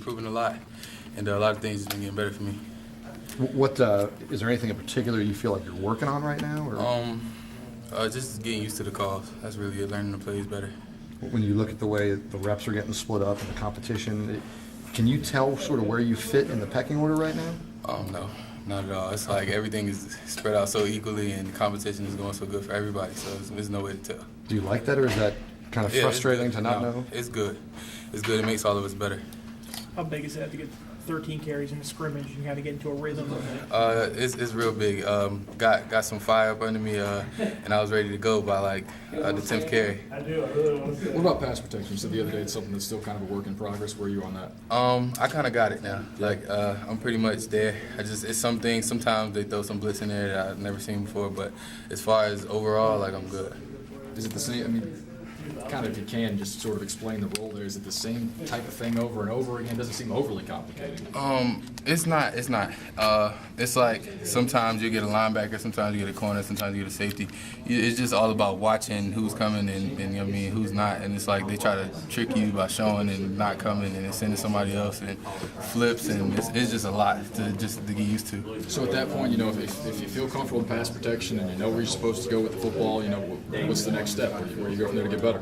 improving a lot, and a lot of things have been getting better for me. What is there anything in particular you feel like you're working on right now? Or? Just getting used to the calls. That's really it, learning the plays better. When you look at the way the reps are getting split up in the competition, can you tell sort of where you fit in the pecking order right now? No, not at all. It's like everything is spread out so equally, and the competition is going so good for everybody, so there's no way to tell. Do you like that, or is that kind of frustrating to not know? It's good. It's good. It makes all of us better. How big is that to get 13 carries in a scrimmage and kind of get into a rhythm? It's real big. Got some fire up under me, and I was ready to go by like the 10th carry. What about pass protection? You said the other day it's something that's still kind of a work in progress. Where are you on that? I kind of got it now. Like I'm pretty much there. It's some things. Sometimes they throw some blitz in there that I've never seen before, but as far as overall, like I'm good. Is it the same? I mean, kind of if you can just sort of explain the role there. Is it the same type of thing over and over again? It doesn't seem overly complicated. It's not. It's like sometimes you get a linebacker, sometimes you get a corner, sometimes you get a safety. It's just all about watching who's coming and you know what I mean, who's not. And it's like they try to trick you by showing and not coming and then sending somebody else and flips, and it's just a lot to get used to. So at that point, you know, if you feel comfortable in pass protection and you know where you're supposed to go with the football, you know, what's the next step? Where you go from there to get better?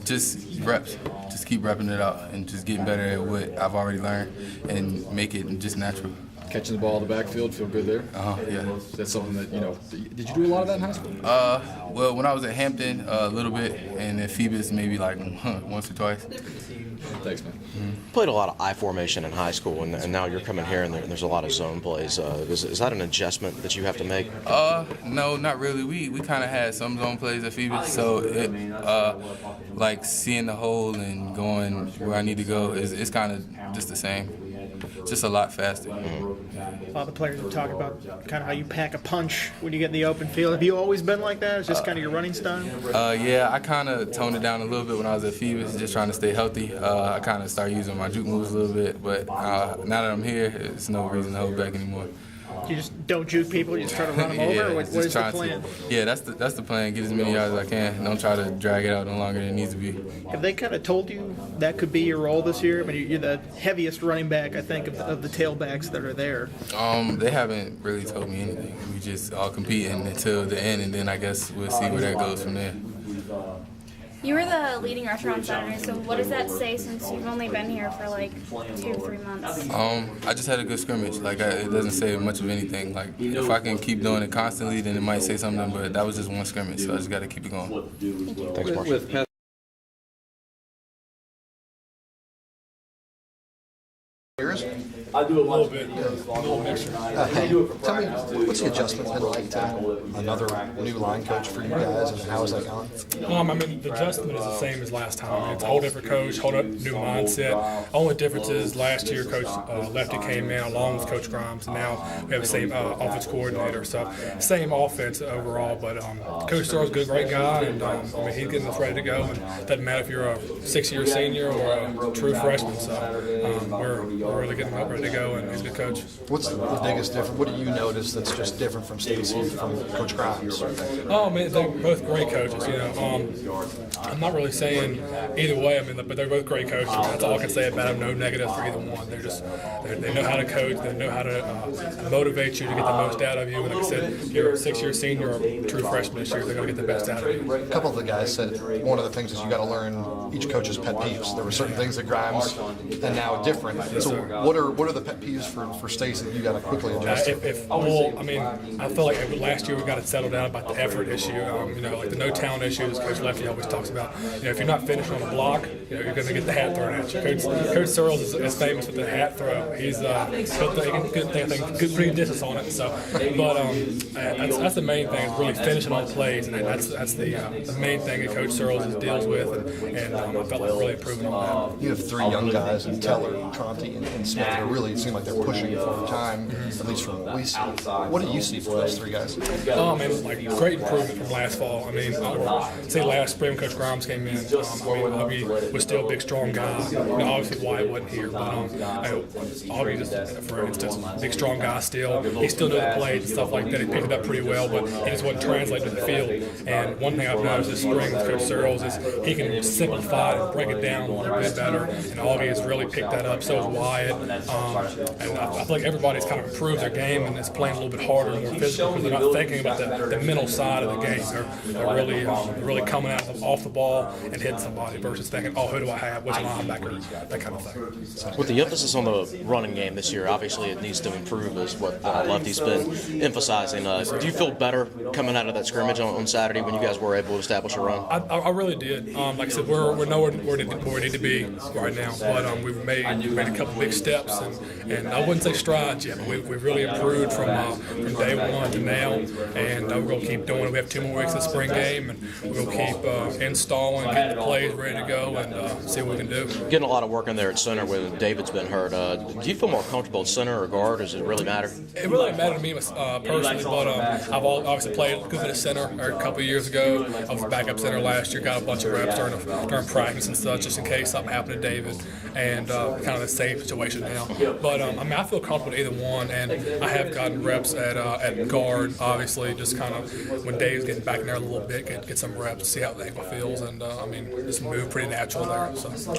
Just reps. Just keep repping it out and just getting better at what I've already learned and make it just natural. Catching the ball in the backfield, feel good there? Yeah. That's something that, you know, did you do a lot of that in high school? Well, when I was at Hampton, a little bit, and at Phoebus, maybe like once or twice. Thanks, man. Played a lot of I formation in high school, and now you're coming here, and there's a lot of zone plays. Is that an adjustment that you have to make? No, not really. We kind of had some zone plays at Phoebus, so it, like seeing the hole and going where I need to go it's kind of just the same. Just a lot faster. A lot of the players have talked about kind of how you pack a punch when you get in the open field. Have you always been like that? It's just kind of your running style? Yeah, I kind of toned it down a little bit when I was at Phoebus, just trying to stay healthy. I kind of started using my juke moves a little bit, but now that I'm here, it's no reason to hold back anymore. You just don't juke people, you just try to run them over? What is the plan? That's the plan. Get as many yards as I can. Don't try to drag it out no longer than it needs to be. Have they kind of told you that could be your role this year? I mean, you're the heaviest running back, I think, of the tailbacks that are there. They haven't really told me anything. We just all competing until the end, and then I guess we'll see where that goes from there. You were the leading rusher on Saturday, so what does that say since you've only been here for like 2 or 3 months? I just had a good scrimmage. Like, it doesn't say much of anything. Like, if I can keep doing it constantly, then it might say something, but that was just one scrimmage, so I just got to keep it going. Thanks, Marshawn. Farris? I do a little bit. Hey, tell me, what's the adjustment been like to another new line coach for you guys, and how is that going? I mean, the adjustment is the same as last time. It's a whole different coach, whole new mindset. Only difference is last year Coach Lefty came in along with Coach Grimes, and now we have the same offense coordinator. So same offense overall, but Coach Searle's a good, great guy, and I mean, he's getting us ready to go. And it doesn't matter if you're a 6-year senior or a true freshman. So we're really getting ready to go, and he's a good coach. What's the biggest difference? What do you notice that's just different from Stacy and from Coach Grimes? Oh man, they're both great coaches. You know, I'm not really saying either way. I mean, but they're both great coaches. That's all I can say about them. No negatives for either one. They know how to coach. They know how to motivate you to get the most out of you. And like I said, you're a 6-year senior or a true freshman this year. They're going to get the best out of you. A couple of the guys said one of the things is you got to learn each coach's pet peeves. There were certain things that Grimes and now different. So what are the pet peeves for Stacy that you got to quickly adjust to? I mean, I feel like last year we got it settled down about the effort issue. You know, like the no talent issue, as Coach Lefty always talks about. You know, if you're not finished on a block, you know, you're going to get the hat thrown at you. Coach Searles is famous with the hat throw. He's pretty distance on it. So, but that's the main thing is really finishing on plays, and that's the main thing that Coach Searles deals with, and I felt like really improving on that. You have 3 young guys, and Teller, Conti, and Smith, that are really seem like they're pushing for time, at least from what we see. What do you see from those three guys? I mean, like great improvement from last fall. I mean, say last spring Coach Grimes came in. Bobby was still a big, strong guy. You know, obviously Wyatt wasn't here, but Bobby, just for instance, big, strong guy still. He still knew the plays and stuff like that. He picked it up pretty well, but he just wasn't translated to the field. And one thing I've noticed this spring with Coach Searles is he can simplify it and break it down a little bit better. And Augie has really picked that up. So has Wyatt. And I feel like everybody's kind of improved their game and is playing a little bit harder and more physical because they're not thinking about the mental side of the game. They're really coming out off the ball and hitting somebody versus thinking, oh, who do I have? Which linebacker? That kind of thing. With the emphasis on the running game this year, obviously it needs to improve, is what Lefty's been emphasizing. Do you feel better coming out of that scrimmage on Saturday when you guys were able to establish a run? I really did. Like I said, we're nowhere where we need to be right now, but we've made a couple big steps, and I wouldn't say strides yet, but we've really improved from day one to now, and we're going to keep doing it. We have 2 more weeks of the spring game, and we're going to keep installing, getting the plays ready to go, and see what we can do. Getting a lot of work in there at center when David's been hurt. Do you feel more comfortable at center or guard, or does it really matter? It really didn't matter to me personally, but I've obviously played good at center a couple of years ago. I was a backup center last year, got a bunch of reps during practice and such, just in case something happened to David, and kind of the same situation now. But I mean, I feel comfortable with either one, and I have gotten reps at guard, obviously, just kind of when Dave's getting back in there a little bit, get some reps, see how the ankle feels, and I mean, just move pretty natural there. So.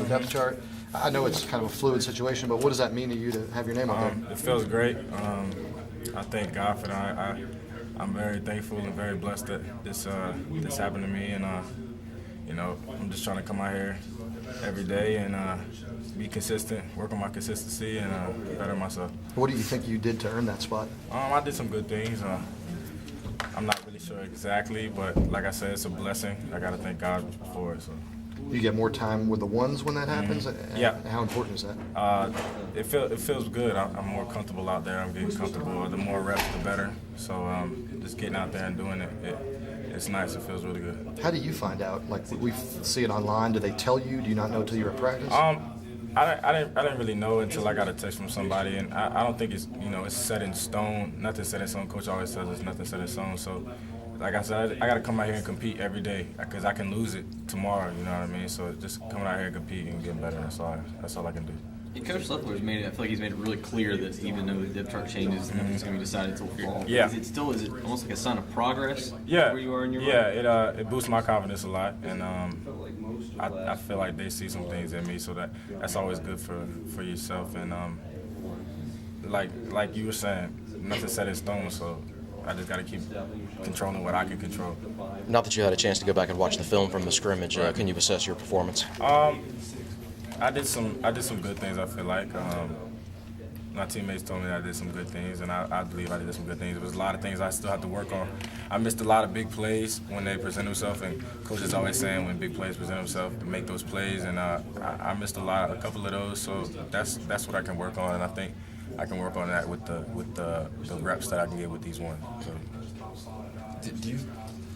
Depth chart. I know it's kind of a fluid situation, but what does that mean to you to have your name up there? It feels great. I thank God for that. I'm very thankful and very blessed that this happened to me, and you know, I'm just trying to come out here every day and be consistent, work on my consistency, and better myself. What do you think you did to earn that spot? I did some good things. I'm not really sure exactly, but like I said, it's a blessing. I got to thank God for it. So. You get more time with the ones when that happens? Yeah. How important is that? It feels good. I'm more comfortable out there. I'm getting comfortable. The more reps, the better. So just getting out there and doing it, it's nice. It feels really good. How do you find out? Like, we see it online. Do they tell you? Do you not know until you're at practice? I didn't really know until I got a text from somebody, and I don't think it's set in stone. Nothing set in stone. Coach always says it's nothing set in stone. So. Like I said, I got to come out here and compete every day because I can lose it tomorrow, you know what I mean? So just coming out here and competing and getting better, that's all I can do. And Coach Leffler's made it, I feel like he's made it really clear that even though the depth chart changes, nothing's going to be decided until fall. Yeah. Is it almost like a sign of progress? Yeah. Where you are in your run? It boosts my confidence a lot, and I feel like they see some things in me, so that's always good for yourself. And like you were saying, nothing set in stone, so I just got to keep controlling what I can control. Not that you had a chance to go back and watch the film from the scrimmage. Can you assess your performance? I did some good things. I feel like my teammates told me that I did some good things, and I believe I did some good things. There was a lot of things I still have to work on. I missed a lot of big plays when they present themselves, and coach is always saying when big plays present themselves to make those plays, and I missed a couple of those. So that's what I can work on, and I think I can work on that with the reps that I can get with these ones. So.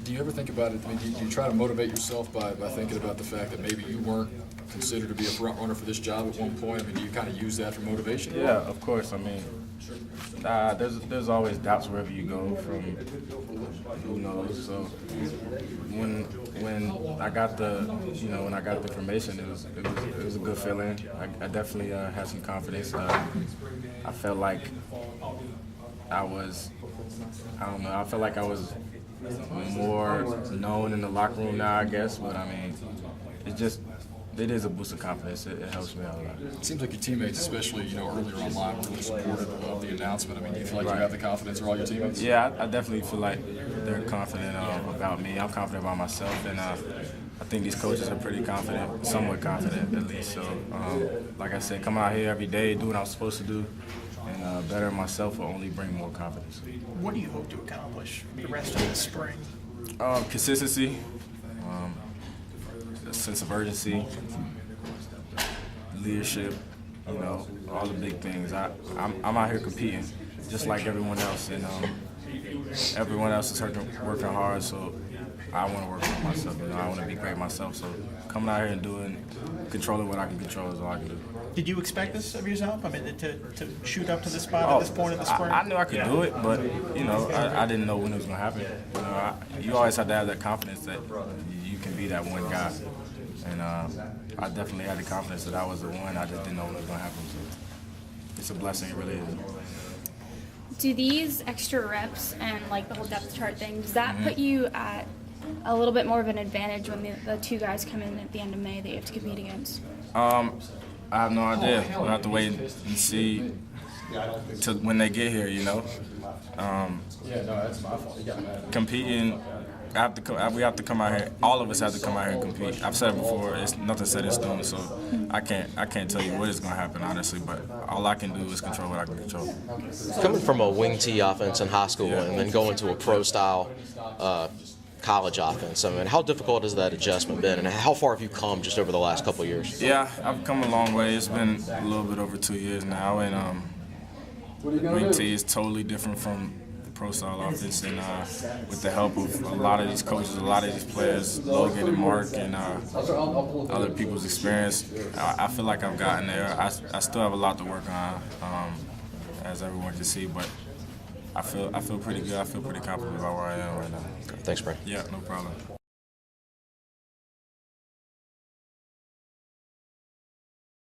Do you ever think about it? I mean, do you try to motivate yourself by thinking about the fact that maybe you weren't considered to be a front runner for this job at one point? I mean, do you kind of use that for motivation? Yeah, of course. I mean, there's always doubts wherever you go from who knows. So when I got the information, it was a good feeling. I definitely had some confidence. I felt like I felt like I was more known in the locker room now, I guess. But I mean, it is a boost of confidence. It helps me out a lot. It seems like your teammates, especially earlier online, were really supportive of the announcement. I mean, do you feel like you have the confidence of all your teammates? Yeah, I definitely feel like they're confident about me. I'm confident about myself, and I think these coaches are pretty confident, somewhat confident at least. So, like I said, come out here every day, do what I'm supposed to do, and better myself will only bring more confidence. What do you hope to accomplish the rest of this spring? Consistency, a sense of urgency, leadership, all the big things. I'm out here competing just like everyone else, and everyone else is working hard, so I want to work on myself. I want to be great myself, so coming out here and controlling what I can control is all I can do. Did you expect this of yourself? I mean, to shoot up to this spot at this point of the spring? I knew I could do it, but I didn't know when it was gonna happen. You always have to have that confidence that you can be that one guy, and I definitely had the confidence that I was the one. I just didn't know when it was gonna happen. So it's a blessing, it really is. Do these extra reps and like the whole depth chart thing, does that put you at a little bit more of an advantage when the two guys come in at the end of May that you have to compete against? I have no idea. We'll have to wait and see till when they get here, Yeah, no, that's my fault. You got mad. Competing, we have to come out here. All of us have to come out here and compete. I've said it before. It's nothing set in stone, so I can't tell you what is going to happen, honestly. But all I can do is control what I can control. Coming from a wing tee offense in high school and then going to a pro style college offense, I mean, how difficult has that adjustment been, and how far have you come just over the last couple of years? Yeah, I've come a long way. It's been a little bit over 2 years now, and wing tee is totally different from the pro style offense, and with the help of a lot of these coaches, a lot of these players, Logan and Mark, and other people's experience, I feel like I've gotten there. I still have a lot to work on, as everyone can see, but I feel pretty good. I feel pretty confident about where I am right now. Thanks, Brent. Yeah, no problem.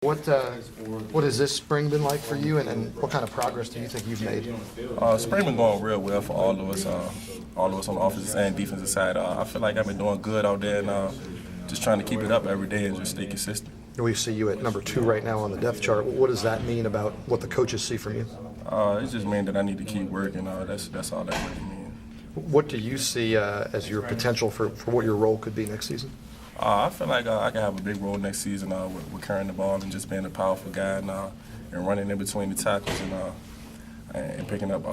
What has this spring been like for you, and what kind of progress do you think you've made? Spring been going real well for all of us on the offensive and defensive side. I feel like I've been doing good out there, and just trying to keep it up every day and just stay consistent. We see you at number 2 right now on the depth chart. What does that mean about what the coaches see from you? It just means that I need to keep working. That's all that really means. What do you see as your potential for what your role could be next season? I feel like I can have a big role next season with carrying the ball and just being a powerful guy and running in between the tackles and picking up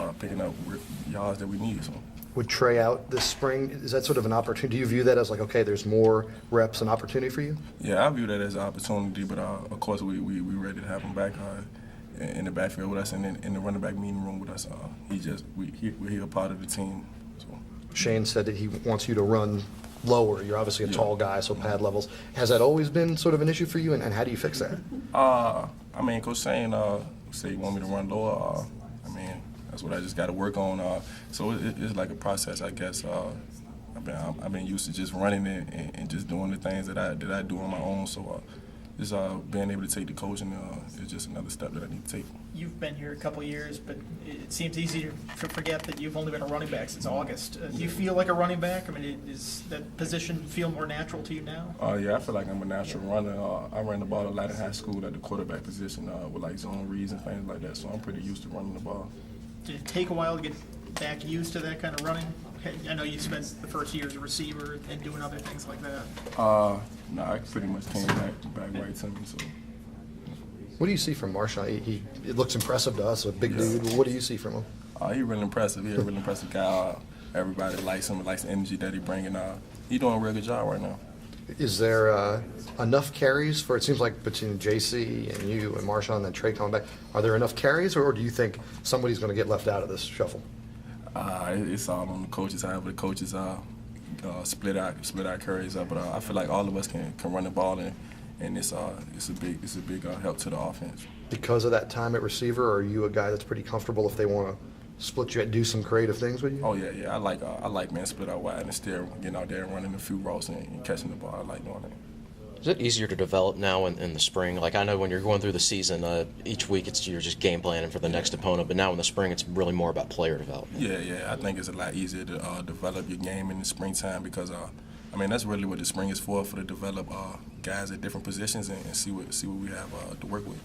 yards that we need. So. Would Trey out this spring? Is that sort of an opportunity? Do you view that as like, okay, there's more reps and opportunity for you? Yeah, I view that as an opportunity, but of course we ready to have him back in the backfield with us and in the running back meeting room with us. We're a part of the team. So. Shane said that he wants you to run lower. You're obviously a tall guy, so pad levels. Has that always been sort of an issue for you, and how do you fix that? I mean, Coach Shane said he want me to run lower. That's what I just got to work on. So it's like a process, I guess. I've been used to just running it and just doing the things that I do on my own. So just being able to take the coaching is just another step that I need to take. You've been here a couple years, but it seems easy to forget that you've only been a running back since August. Do you feel like a running back? I mean, does that position feel more natural to you now? Yeah, I feel like I'm a natural runner. I ran the ball a lot in high school at the quarterback position with like zone reads and things like that. So I'm pretty used to running the ball. Did it take a while to get back used to that kind of running? I know you spent the first year as a receiver and doing other things like that. No, I pretty much came back right to me. So. What do you see from Marshawn? It looks impressive to us, a big dude. What do you see from him? He's really impressive. He's a really impressive guy. Everybody likes him, likes the energy that he brings. He's doing a real good job right now. Is there enough carries for, it seems like between JC and you and Marshawn and Trey coming back, are there enough carries, or do you think somebody's going to get left out of this shuffle? It's all on the coaches. However, the coaches split our carries up, but I feel like all of us can run the ball, and it's a big help to the offense. Because of that time at receiver, are you a guy that's pretty comfortable if they want to split you and do some creative things with you? Oh yeah. I like man split out wide and still getting out there and running a few routes and catching the ball. I like doing it. Is it easier to develop now in the spring? Like, I know when you're going through the season, each week you're just game planning for the next opponent, but now in the spring it's really more about player development. Yeah. I think it's a lot easier to develop your game in the springtime because that's really what the spring is for to develop guys at different positions and see what we have to work with.